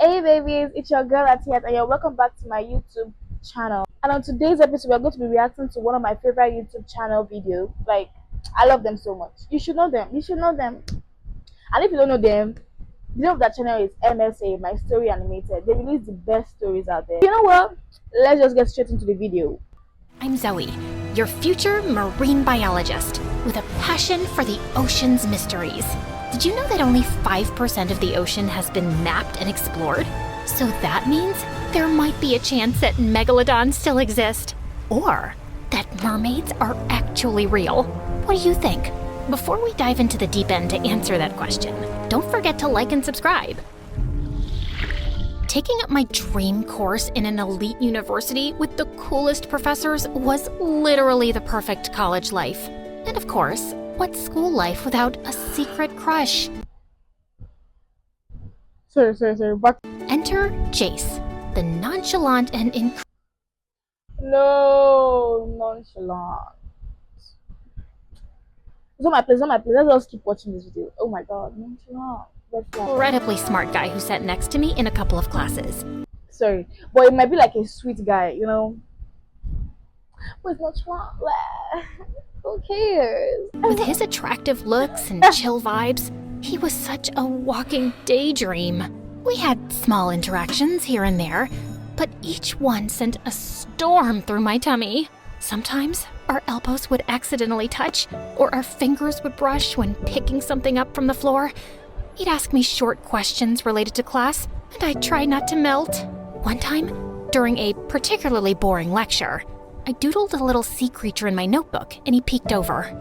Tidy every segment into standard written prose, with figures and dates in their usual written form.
Hey babies, it's your girl Atiat and you're welcome back to my YouTube channel. And on today's episode, we're going to be reacting to one of my favorite YouTube channel videos. Like, I love them so much. You should know them. You should know them. And if you don't know them, the name of that channel is MSA, My Story Animated. They release the best stories out there. You know what? Let's just get straight into the video. I'm Zoe, your future marine biologist with a passion for the ocean's mysteries. Did you know that only 5% of the ocean has been mapped and explored? So that means there might be a chance that megalodons still exist, or that mermaids are actually real. What do you think? Before we dive into the deep end to answer that question, don't forget to like and subscribe. Taking up my dream course in an elite university with the coolest professors was literally the perfect college life. And of course, what's school life without a secret crush? Sorry, but Enter Jace, the nonchalant and no, nonchalant. It's not my place, Let's just keep watching this video. Oh my god, nonchalant. incredibly smart guy who sat next to me in a couple of classes. Sorry, but it might be like a sweet guy, you know. But it's nonchalant. Who cares? With his attractive looks and chill vibes, he was such a walking daydream. We had small interactions here and there, but each one sent a storm through my tummy. Sometimes our elbows would accidentally touch, or our fingers would brush when picking something up from the floor. He'd ask me short questions related to class, and I'd try not to melt. One time, during a particularly boring lecture, I doodled a little sea creature in my notebook, and he peeked over.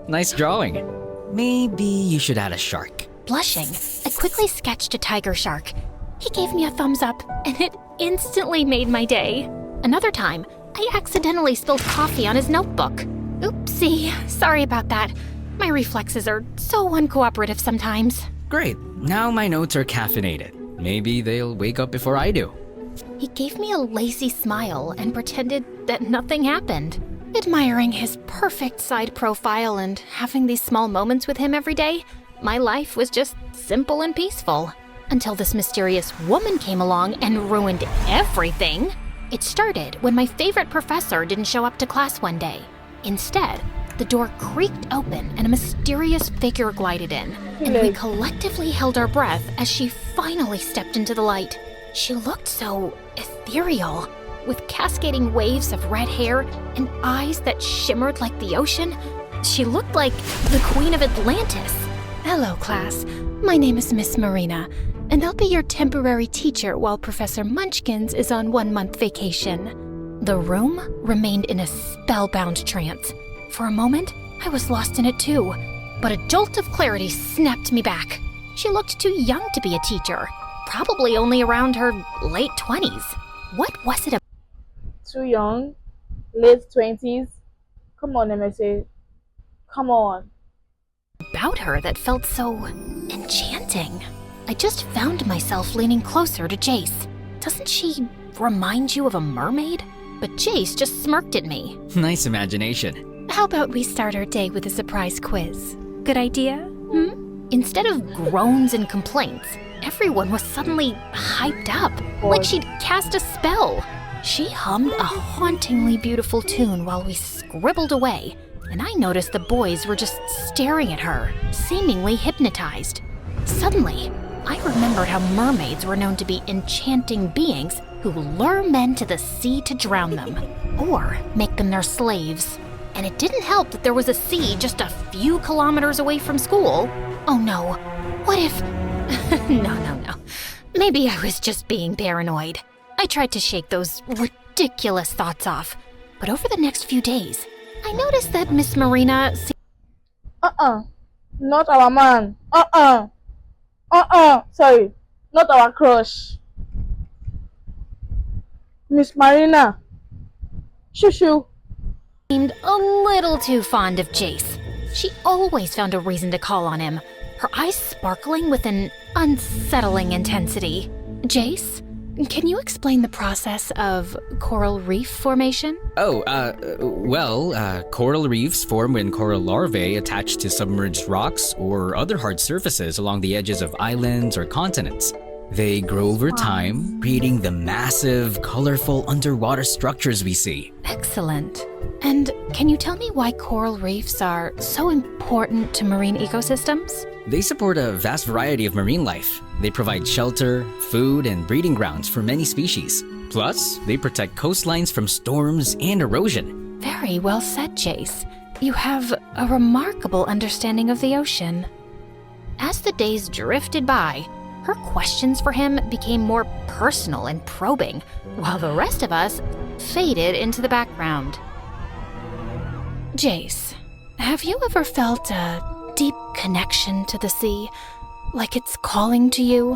Nice drawing. Maybe you should add a shark. Blushing, I quickly sketched a tiger shark. He gave me a thumbs up, and it instantly made my day. Another time, I accidentally spilled coffee on his notebook. Oopsie, sorry about that. My reflexes are so uncooperative sometimes. Great, now my notes are caffeinated. Maybe they'll wake up before I do. He gave me a lazy smile and pretended that nothing happened. Admiring his perfect side profile and having these small moments with him every day, my life was just simple and peaceful. Until this mysterious woman came along and ruined everything. It started when my favorite professor didn't show up to class one day. Instead, the door creaked open and a mysterious figure glided in, and we collectively held our breath as she finally stepped into the light. She looked so ethereal, with cascading waves of red hair and eyes that shimmered like the ocean. She looked like the Queen of Atlantis. Hello, class. My name is Miss Marina, and I'll be your temporary teacher while Professor Munchkins is on 1-month vacation. The room remained in a spellbound trance. For a moment, I was lost in it too, but a jolt of clarity snapped me back. She looked too young to be a teacher, probably only around her late 20s. What was it Too young? Late 20s? Come on, MSA. Come on. about her that felt so enchanting? I just found myself leaning closer to Jace. Doesn't she remind you of a mermaid? But Jace just smirked at me. Nice imagination. How about we start our day with a surprise quiz? Good idea? Instead of groans and complaints, everyone was suddenly hyped up, like she'd cast a spell. She hummed a hauntingly beautiful tune while we scribbled away, and I noticed the boys were just staring at her, seemingly hypnotized. Suddenly, I remembered how mermaids were known to be enchanting beings who lure men to the sea to drown them, or make them their slaves. And it didn't help that there was a sea just a few kilometers away from school. Oh no, what if... No. Maybe I was just being paranoid. I tried to shake those ridiculous thoughts off. But over the next few days, I noticed that Miss Marina... Not our man. Sorry. Not our crush. Miss Marina. Shoo. seemed a little too fond of Jace. She always found a reason to call on him, her eyes sparkling with an unsettling intensity. Jace, can you explain the process of coral reef formation? Coral reefs form when coral larvae attach to submerged rocks or other hard surfaces along the edges of islands or continents. They grow over time, creating the massive, colorful underwater structures we see. Excellent. And can you tell me why coral reefs are so important to marine ecosystems? They support a vast variety of marine life. They provide shelter, food, and breeding grounds for many species. Plus, they protect coastlines from storms and erosion. Very well said, Jace. You have a remarkable understanding of the ocean. As the days drifted by, her questions for him became more personal and probing, while the rest of us faded into the background. Jace, have you ever felt a deep connection to the sea, like it's calling to you?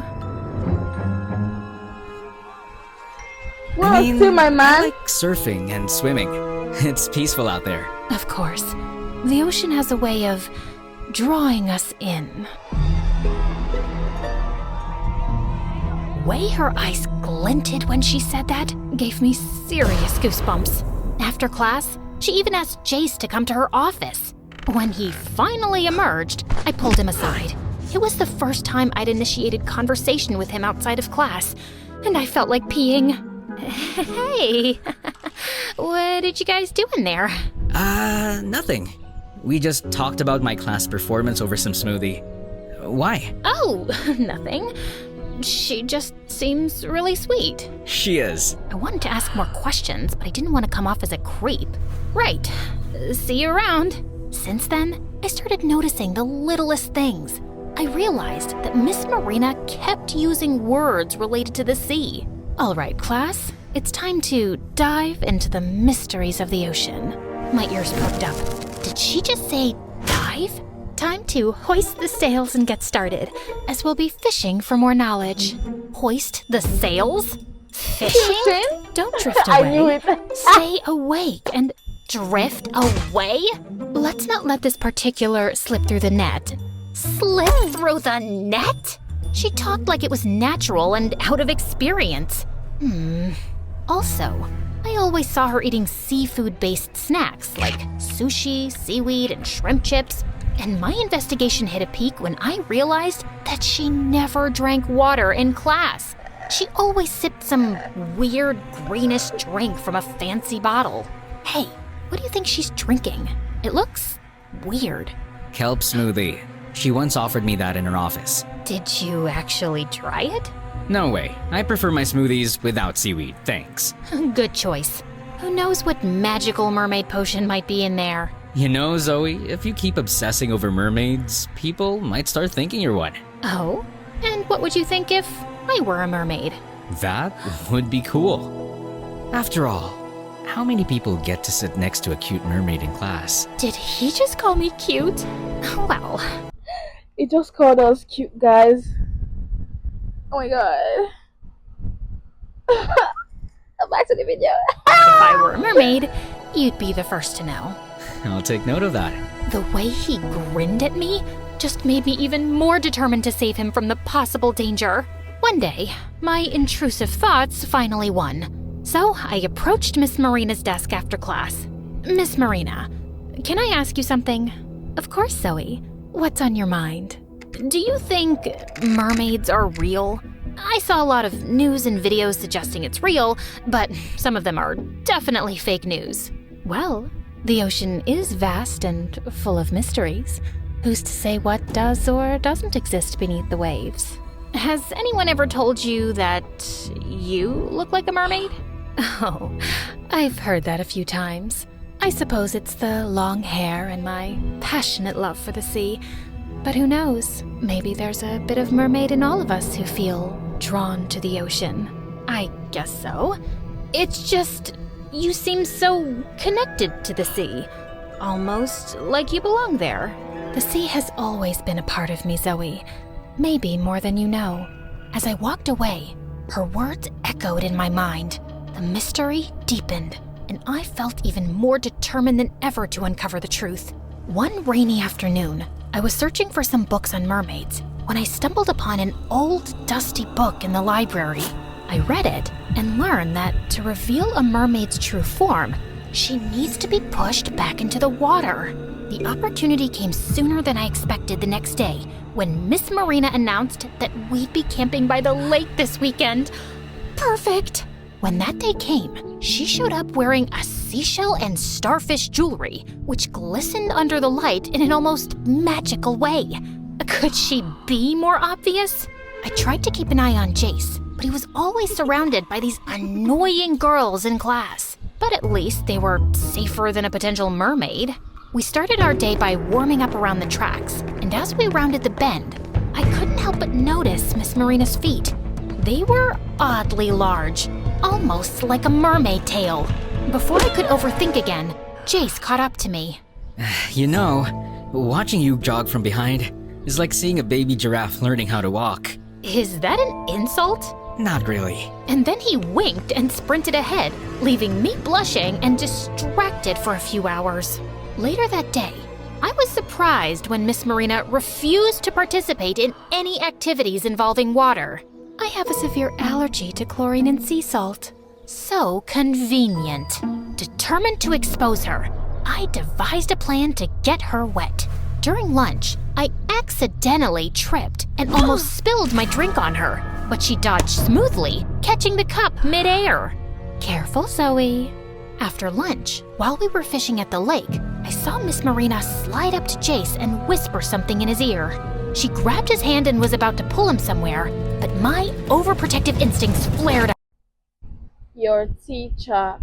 Well, see, my I man. like surfing and swimming. It's peaceful out there. Of course. The ocean has a way of drawing us in. The way her eyes glinted when she said that gave me serious goosebumps. After class, she even asked Jace to come to her office. When he finally emerged, I pulled him aside. It was the first time I'd initiated conversation with him outside of class, and I felt like peeing. Hey, what did you guys do in there? Nothing. We just talked about my class performance over some smoothie. Why? Oh, nothing. She just seems really sweet. She is. I wanted to ask more questions, but I didn't want to come off as a creep. Right. See you around. Since then, I started noticing the littlest things. I realized that Miss Marina kept using words related to the sea. All right, class, it's time to dive into the mysteries of the ocean. My ears perked up. Did she just say dive? Time to hoist the sails and get started, as we'll be fishing for more knowledge. Hoist the sails? Fishing? Don't drift away. I knew it. Stay awake and drift away? Let's not let this particular slip through the net. Slip through the net? She talked like it was natural and out of experience. Also, I always saw her eating seafood-based snacks like sushi, seaweed, and shrimp chips. And my investigation hit a peak when I realized that she never drank water in class. She always sipped some weird greenish drink from a fancy bottle. Hey, what do you think she's drinking? It looks weird. Kelp smoothie. She once offered me that in her office. Did you actually try it? No way. I prefer my smoothies without seaweed, thanks. Good choice. Who knows what magical mermaid potion might be in there? You know, Zoe, if you keep obsessing over mermaids, people might start thinking you're one. Oh? And what would you think if I were a mermaid? That would be cool. After all, how many people get to sit next to a cute mermaid in class? Did he just call me cute? Well, He just called us cute, guys. Oh my god. Back to the video. if I were a mermaid, you'd be the first to know. I'll take note of that. The way he grinned at me just made me even more determined to save him from the possible danger. One day, my intrusive thoughts finally won. So I approached Miss Marina's desk after class. Miss Marina, can I ask you something? Of course, Zoe. What's on your mind? Do you think mermaids are real? I saw a lot of news and videos suggesting it's real, but some of them are definitely fake news. Well, the ocean is vast and full of mysteries. Who's to say what does or doesn't exist beneath the waves? Has anyone ever told you that you look like a mermaid? Oh, I've heard that a few times. I suppose it's the long hair and my passionate love for the sea. But who knows? Maybe there's a bit of mermaid in all of us who feel drawn to the ocean. I guess so. It's just, you seem so connected to the sea. Almost like you belong there. The sea has always been a part of me, Zoe. Maybe more than you know. As I walked away, her words echoed in my mind. The mystery deepened, and I felt even more determined than ever to uncover the truth. One rainy afternoon, I was searching for some books on mermaids when I stumbled upon an old, dusty book in the library. I read it and learned that to reveal a mermaid's true form, she needs to be pushed back into the water. The opportunity came sooner than I expected the next day when Miss Marina announced that we'd be camping by the lake this weekend. Perfect! When that day came, she showed up wearing a seashell and starfish jewelry, which glistened under the light in an almost magical way. Could she be more obvious? I tried to keep an eye on Jace, but he was always surrounded by these annoying girls in class. But at least they were safer than a potential mermaid. We started our day by warming up around the tracks, and as we rounded the bend, I couldn't help but notice Miss Marina's feet. They were oddly large, almost like a mermaid tail. Before I could overthink again, Jace caught up to me. You know, watching you jog from behind is like seeing a baby giraffe learning how to walk. Is that an insult? Not really. And then he winked and sprinted ahead, leaving me blushing and distracted for a few hours. Later that day, I was surprised when Miss Marina refused to participate in any activities involving water. I have a severe allergy to chlorine and sea salt. So convenient. Determined to expose her, I devised a plan to get her wet. During lunch, I accidentally tripped and almost spilled my drink on her, but she dodged smoothly, catching the cup mid-air. Careful, Zoe. After lunch, while we were fishing at the lake, I saw Miss Marina slide up to Jace and whisper something in his ear. She grabbed his hand and was about to pull him somewhere, but my overprotective instincts flared up. Your teacher.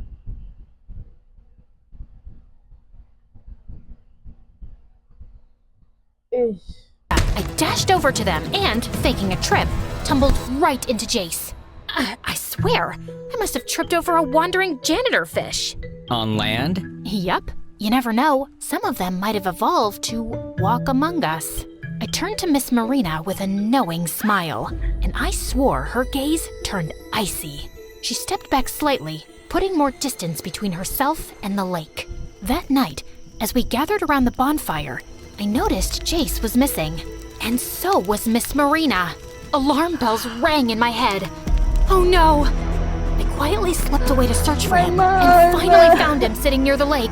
Ish. I dashed over to them and, faking a trip, tumbled right into Jace. I swear, I must have tripped over a wandering janitor fish. On land? Yup. You never know, some of them might have evolved to walk among us. I turned to Miss Marina with a knowing smile, and I swore her gaze turned icy. She stepped back slightly, putting more distance between herself and the lake. That night, as we gathered around the bonfire, I noticed Jace was missing, and so was Miss Marina. Alarm bells rang in my head. Oh no! I quietly slipped away to search for him, and finally found him sitting near the lake.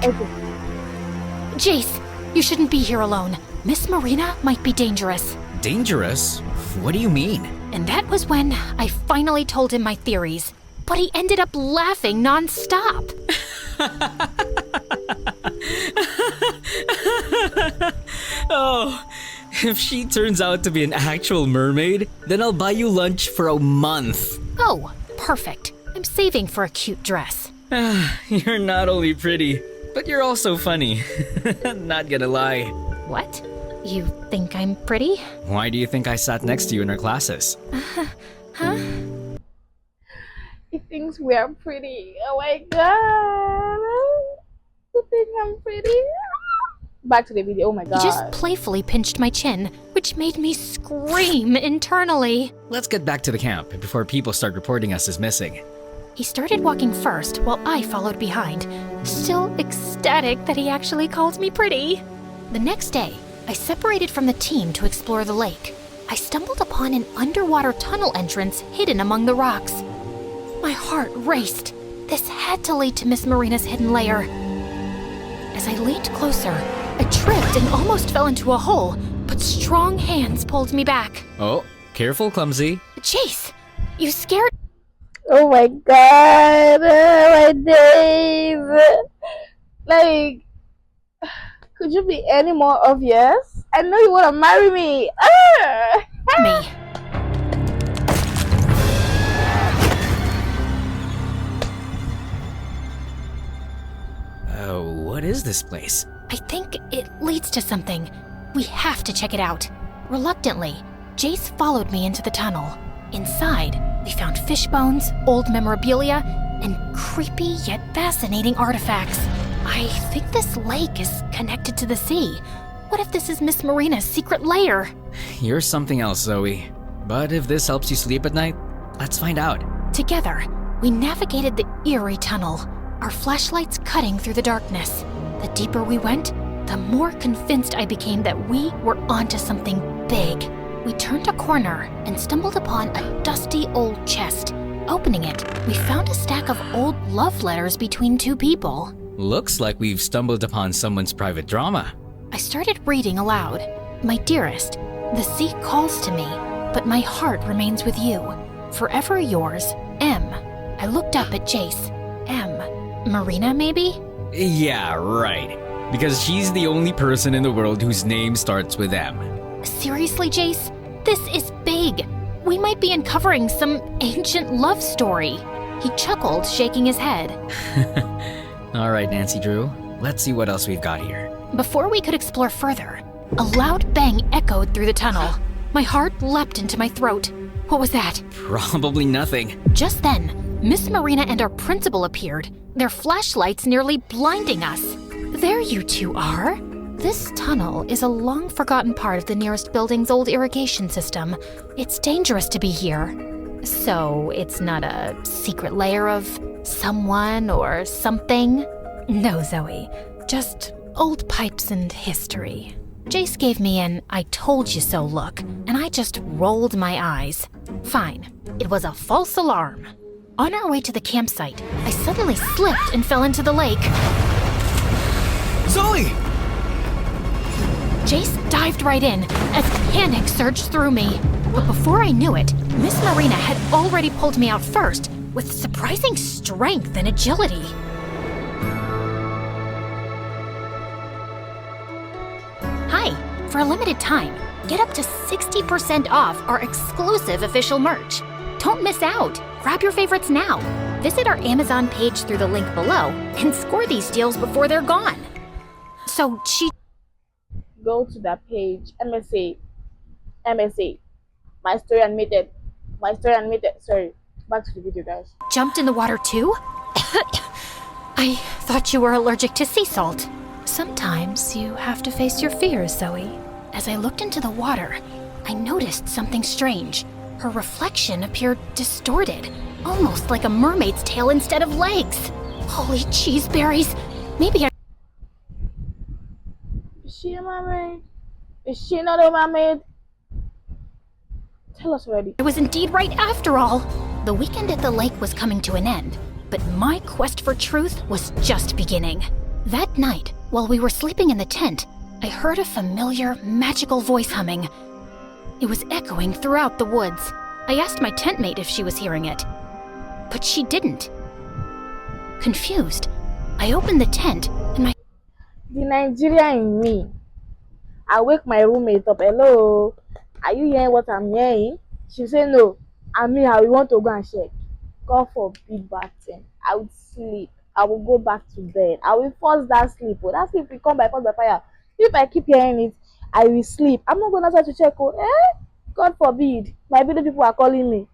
Jace, you shouldn't be here alone. Miss Marina might be dangerous. Dangerous? What do you mean? And that was when I finally told him my theories. But he ended up laughing nonstop. Oh, if she turns out to be an actual mermaid, then I'll buy you lunch for a month. Oh, perfect. I'm saving for a cute dress. You're not only pretty, but you're also funny. Not gonna lie. What? You think I'm pretty? Why do you think I sat next to you in our classes? Huh? He thinks we are pretty. Oh my god. You think I'm pretty? Back to the video. Oh my god. He just playfully pinched my chin, which made me scream internally. Let's get back to the camp before people start reporting us as missing. He started walking first while I followed behind, still ecstatic that he actually called me pretty. The next day, I separated from the team to explore the lake. I stumbled upon an underwater tunnel entrance hidden among the rocks. My heart raced. This had to lead to Miss Marina's hidden lair. As I leaned closer, I tripped and almost fell into a hole, but strong hands pulled me back. Oh, careful, clumsy. Jace, you scared? Oh my god. Oh my days. Like, could you be any more obvious? I know you want to marry me. Me. What is this place? I think it leads to something. We have to check it out. Reluctantly, Jace followed me into the tunnel. Inside, we found fish bones, old memorabilia, and creepy yet fascinating artifacts. I think this lake is connected to the sea. What if this is Miss Marina's secret lair? You're something else, Zoe. But if this helps you sleep at night, let's find out. Together, we navigated the eerie tunnel, our flashlights cutting through the darkness. The deeper we went, the more convinced I became that we were onto something big. We turned a corner and stumbled upon a dusty old chest. Opening it, we found a stack of old love letters between two people. Looks like we've stumbled upon someone's private drama. I started reading aloud. My dearest, the sea calls to me, but my heart remains with you. Forever yours, M. I looked up at Jace. M. Marina, maybe? Yeah, right. Because she's the only person in the world whose name starts with M. Seriously, Jace? This is big. We might be uncovering some ancient love story. He chuckled, shaking his head. All right, Nancy Drew. Let's see what else we've got here. Before we could explore further, a loud bang echoed through the tunnel. My heart leapt into my throat. What was that? Probably nothing. Just then, Miss Marina and our principal appeared, their flashlights nearly blinding us. There you two are. This tunnel is a long-forgotten part of the nearest building's old irrigation system. It's dangerous to be here. So, it's not a secret lair of someone or something? No, Zoe. Just old pipes and history. Jace gave me an I told you so look, and I just rolled my eyes. Fine. It was a false alarm. On our way to the campsite, I suddenly slipped and fell into the lake. Zoe! Jace dived right in as panic surged through me. But before I knew it, Miss Marina had already pulled me out first with surprising strength and agility. Hi, for a limited time, get up to 60% off our exclusive official merch. Don't miss out. Grab your favorites now. Visit our Amazon page through the link below and score these deals before they're gone. So she Go to that page, MSA. My story unmuted. Sorry. Back to the video, guys. jumped in the water too? I thought you were allergic to sea salt. Sometimes you have to face your fears, Zoe. As I looked into the water, I noticed something strange. Her reflection appeared distorted, almost like a mermaid's tail instead of legs. Holy cheeseberries! Maybe I Is she a mermaid? Is she not a mermaid? Tell us already. was indeed right after all. The weekend at the lake was coming to an end, but my quest for truth was just beginning. That night, while we were sleeping in the tent, I heard a familiar, magical voice humming. It was echoing throughout the woods. I asked my tent mate if she was hearing it, but she didn't. Confused, I opened the tent and my The Nigerian in me. I wake my roommate up. Hello, are you hearing what I'm hearing? She say no. And me, how we want to go and check. God forbid bad thing. I would sleep. I will go back to bed. I will force that sleep. Oh, that sleep will come by force by fire. If I keep hearing it, I will sleep. I'm not gonna try to check. Oh, God forbid. My video people are calling me.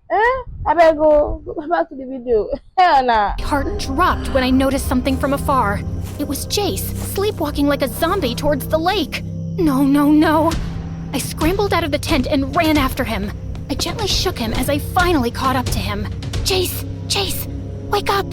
I better go back to the video. Hell nah. heart dropped when I noticed something from afar. It was Jace, sleepwalking like a zombie towards the lake. No, no, no. I scrambled out of the tent and ran after him. I gently shook him as I finally caught up to him. Jace, Jace, wake up!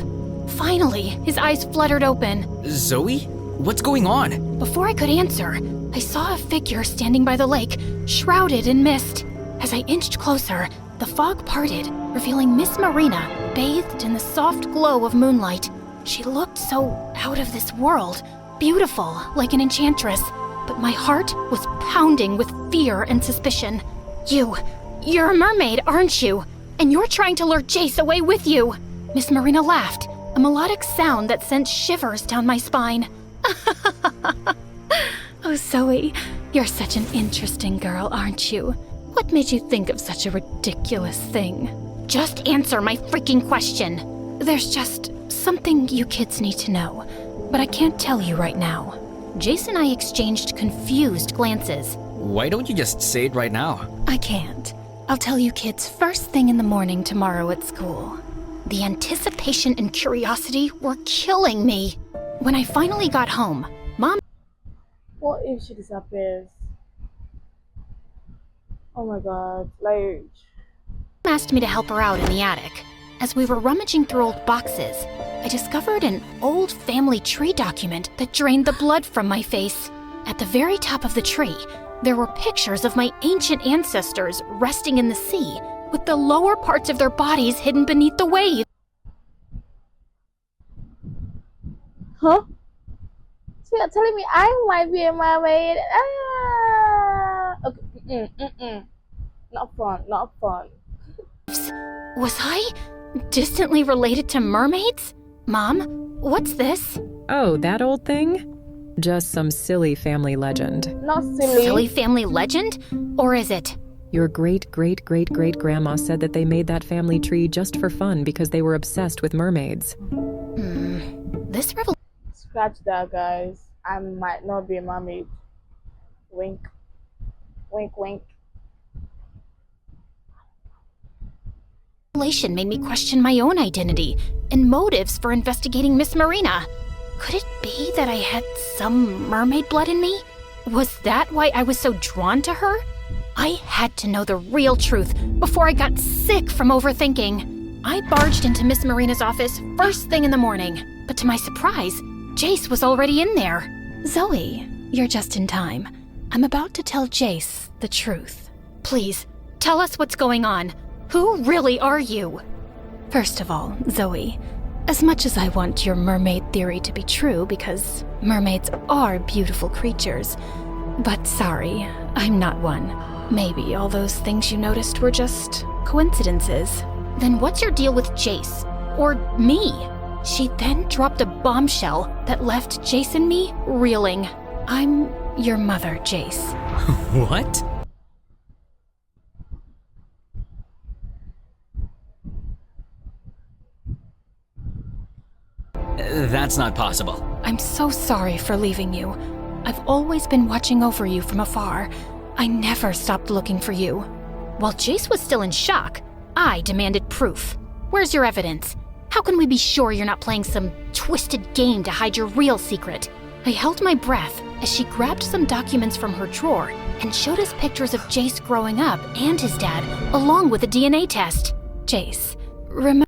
Finally, his eyes fluttered open. Zoe? What's going on? Before I could answer, I saw a figure standing by the lake, shrouded in mist. As I inched closer, the fog parted, revealing Miss Marina, bathed in the soft glow of moonlight. She looked so out of this world, beautiful like an enchantress, but my heart was pounding with fear and suspicion. You're a mermaid, aren't you? And you're trying to lure Jace away with you. Miss Marina laughed, a melodic sound that sent shivers down my spine. Oh, Zoe, you're such an interesting girl, aren't you? What made you think of such a ridiculous thing? Just answer my freaking question. There's just something you kids need to know, but I can't tell you right now. Jace and I exchanged confused glances. Why don't you just say it right now? I can't. I'll tell you kids first thing in the morning tomorrow at school. The anticipation and curiosity were killing me. When I finally got home, Mom What if she disappears? Oh my god, like asked me to help her out in the attic. As we were rummaging through old boxes, I discovered an old family tree document that drained the blood from my face. At the very top of the tree, there were pictures of my ancient ancestors resting in the sea, with the lower parts of their bodies hidden beneath the waves. huh? So you're telling me I might be a mermaid? Okay. Not fun. Not fun. Was I distantly related to mermaids? Mom, what's this? Oh, that old thing? Just some silly family legend. Not silly. Silly family legend? Or is it? Your great-great-great-great-grandma said that they made that family tree just for fun because they were obsessed with mermaids. This Scratch that, guys. I might not be a mermaid. Wink. Wink, wink. revelation made me question my own identity and motives for investigating Miss Marina. Could it be that I had some mermaid blood in me? Was that why I was so drawn to her? I had to know the real truth before I got sick from overthinking. I barged into Miss Marina's office first thing in the morning, but to my surprise, Jace was already in there. Zoe, you're just in time. I'm about to tell Jace the truth. Please, tell us what's going on. Who really are you? First of all, Zoe, as much as I want your mermaid theory to be true because mermaids are beautiful creatures, but sorry, I'm not one. Maybe all those things you noticed were just coincidences. Then what's your deal with Jace? Or me? She then dropped a bombshell that left Jace and me reeling. I'm your mother, Jace. What? That's not possible. I'm so sorry for leaving you. I've always been watching over you from afar. I never stopped looking for you. While Jace was still in shock, I demanded proof. Where's your evidence? How can we be sure you're not playing some twisted game to hide your real secret? I held my breath as she grabbed some documents from her drawer and showed us pictures of Jace growing up and his dad, along with a DNA test. Jace, remember?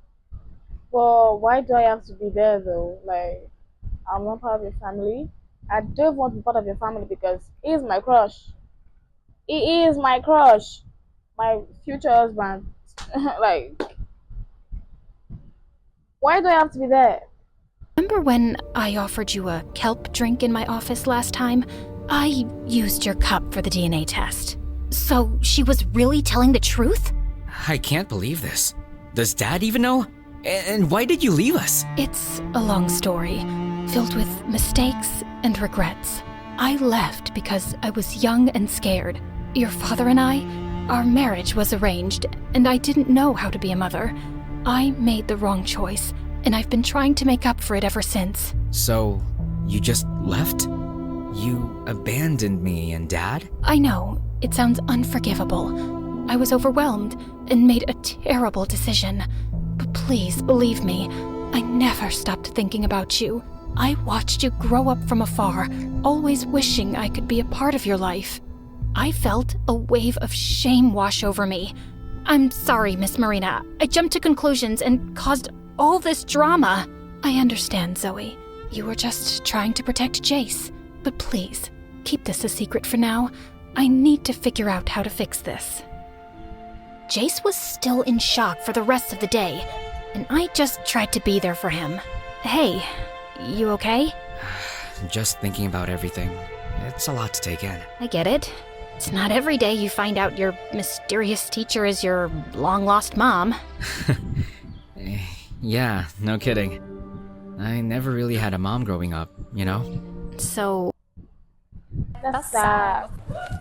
Well, why do I have to be there though? Like, I'm not part of your family. I don't want to be part of your family because he's my crush. He is my crush. My future husband. Like, why do I have to be there? Remember when I offered you a kelp drink in my office last time? I used your cup for the DNA test. So she was really telling the truth? I can't believe this. Does Dad even know? And why did you leave us? It's a long story, filled with mistakes and regrets. I left because I was young and scared. Your father and I, our marriage was arranged, and I didn't know how to be a mother. I made the wrong choice, and I've been trying to make up for it ever since. So, you just left? You abandoned me and Dad? I know, it sounds unforgivable. I was overwhelmed and made a terrible decision. But please believe me, I never stopped thinking about you. I watched you grow up from afar, always wishing I could be a part of your life. I felt a wave of shame wash over me. I'm sorry, Miss Marina. I jumped to conclusions and caused all this drama. I understand, Zoe. You were just trying to protect Jace. But please, keep this a secret for now. I need to figure out how to fix this. Jace was still in shock for the rest of the day, and I just tried to be there for him. Hey, you okay? Just thinking about everything. It's a lot to take in. I get it. It's not every day you find out your mysterious teacher is your long-lost mom. Yeah, no kidding. I never really had a mom growing up, you know? So, That's sad.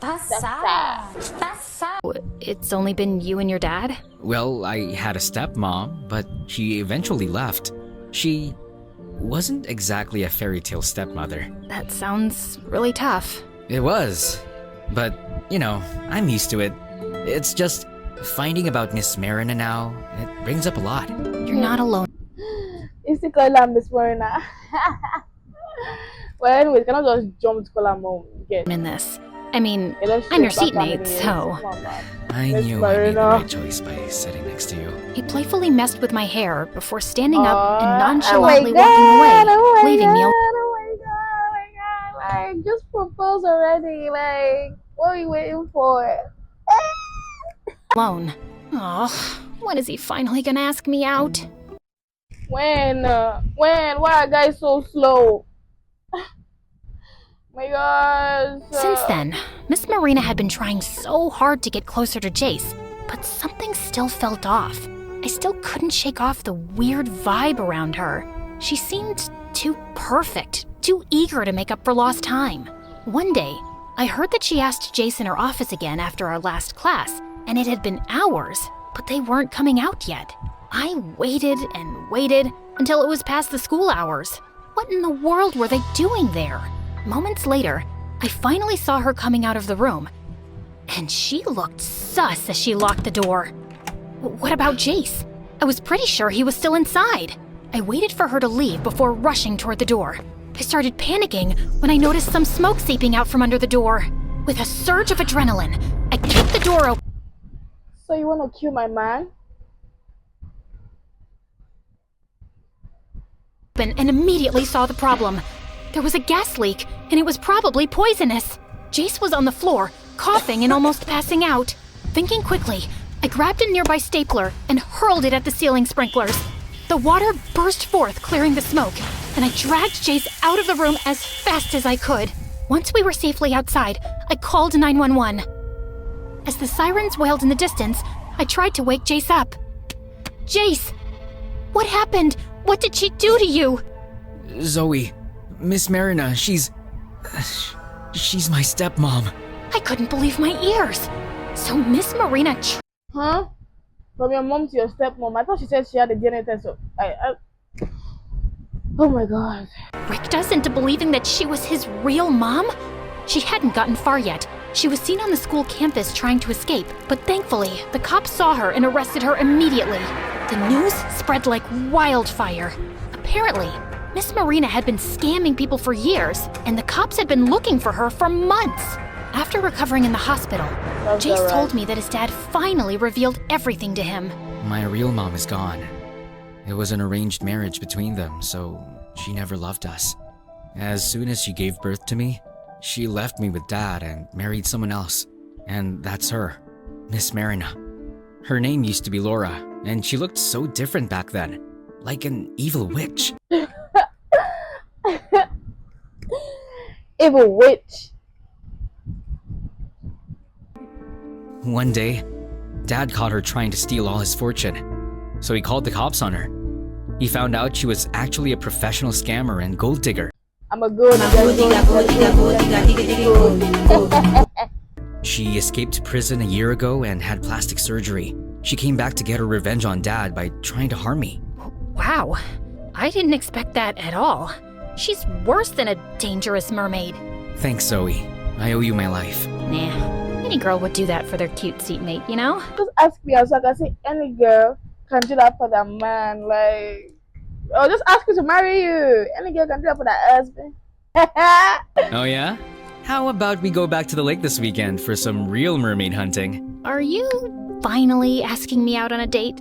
That's sad. it's only been you and your dad? Well, I had a stepmom, but she eventually left. She wasn't exactly a fairy tale stepmother. That sounds really tough. It was. But, you know, I'm used to it. It's just finding about Miss Marina now, it brings up a lot. You're not alone It's the call her Miss Marina. Well, anyway, you cannot just jump to call her mom. Get. in this. I mean, Yeah, let's I'm your straight back seatmate, anyways. so... Come on, man. I Miss knew I made the Marina. right choice by sitting next to you. He playfully messed with my hair before standing up and Aw, nonchalantly oh my walking God, away, oh my leaving me God, oh my God, oh my God. Like, just propose already. Like, what are you waiting for? alone. Oh, when is he finally gonna ask me out? When? Why are guys so slow? My God. Since then, Miss Marina had been trying so hard to get closer to Jace, but something still felt off. I still couldn't shake off the weird vibe around her. She seemed too perfect, too eager to make up for lost time. One day, I heard that she asked Jace in her office again after our last class, and it had been hours, but they weren't coming out yet. I waited and waited until it was past the school hours. What in the world were they doing there? Moments later, I finally saw her coming out of the room, and she looked sus as she locked the door. What about Jace? I was pretty sure he was still inside. I waited for her to leave before rushing toward the door. I started panicking when I noticed some smoke seeping out from under the door. With a surge of adrenaline, I kicked the door open. So you want to kill my man? And immediately saw the problem. There was a gas leak, and it was probably poisonous. Jace was on the floor, coughing and almost passing out. Thinking quickly, I grabbed a nearby stapler and hurled it at the ceiling sprinklers. The water burst forth, clearing the smoke, and I dragged Jace out of the room as fast as I could. Once we were safely outside, I called 911. As the sirens wailed in the distance, I tried to wake Jace up. Jace! What happened? What did she do to you? Zoe, Miss Marina, she's my stepmom. I couldn't believe my ears. So Miss Marina Huh? From your mom to your stepmom? I thought she said she had a DNA test. So oh my God. tricked us into believing that she was his real mom? She hadn't gotten far yet. She was seen on the school campus trying to escape, but thankfully, the cops saw her and arrested her immediately. The news spread like wildfire. Apparently, Miss Marina had been scamming people for years, and the cops had been looking for her for months. After recovering in the hospital, Jace told me that his dad finally revealed everything to him. My real mom is gone. It was an arranged marriage between them, so she never loved us. As soon as she gave birth to me, she left me with Dad and married someone else. And that's her, Miss Marina. Her name used to be Laura, and she looked so different back then, like an evil witch. Evil witch. One day, Dad caught her trying to steal all his fortune, so he called the cops on her. He found out she was actually a professional scammer and gold digger. I'm a gold digger. She escaped prison a year ago and had plastic surgery. She came back to get her revenge on Dad by trying to harm me. Wow, I didn't expect that at all. She's worse than a dangerous mermaid. Thanks, Zoe. I owe you my life. Nah, any girl would do that for their cute seatmate, you know? Just ask me, so I can say any girl can do that for that man. Like, oh, just ask me to marry you. Any girl can do that for that husband. Oh yeah? How about we go back to the lake this weekend for some real mermaid hunting? Are you finally asking me out on a date?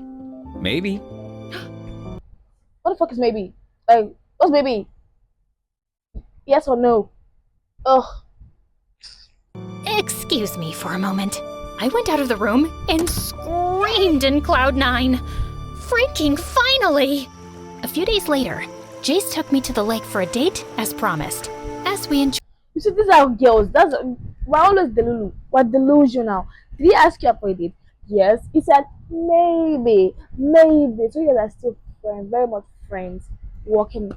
Maybe. What the fuck is maybe? Like, what's maybe? Yes or no? Ugh. Excuse me for a moment. I went out of the room and screamed in Cloud 9. Freaking finally! A few days later, Jace took me to the lake for a date as promised. As we enjoyed. You see, these are girls. We're always delulu. We're delusional. Did he ask you for a date? Yes. He said maybe. So you guys are still friends, very much friends, walking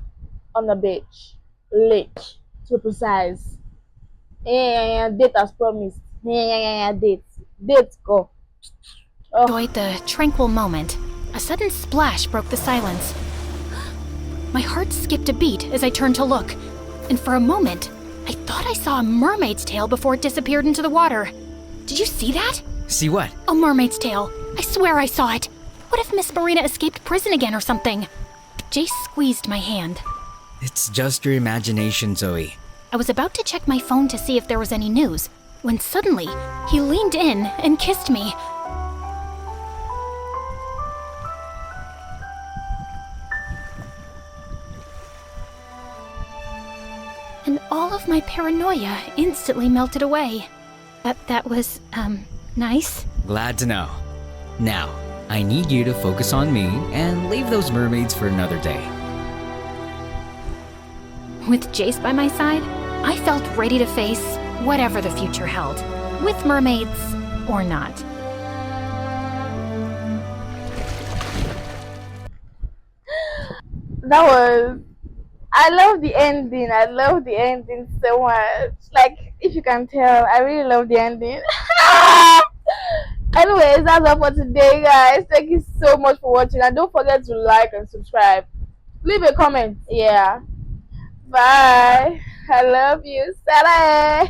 on the beach, lake, to be precise. Yeah, date as promised. Yeah, date, go. Oh. Enjoyed the tranquil moment. A sudden splash broke the silence. My heart skipped a beat as I turned to look, and for a moment, I thought I saw a mermaid's tail before it disappeared into the water. Did you see that? See what? A mermaid's tail. I swear I saw it. What if Miss Marina escaped prison again or something? Jace squeezed my hand. It's just your imagination, Zoe. I was about to check my phone to see if there was any news, when suddenly, he leaned in and kissed me. And all of my paranoia instantly melted away. That was, nice. Glad to know. Now, I need you to focus on me and leave those mermaids for another day. With Jace by my side, I felt ready to face whatever the future held, with mermaids or not. That was. I love the ending. I love the ending so much. Like, if you can tell, I really love the ending. Anyways, that's all for today, guys. Thank you so much for watching, and don't forget to like and subscribe. Leave a comment. Yeah. Bye. I love you. Saleh.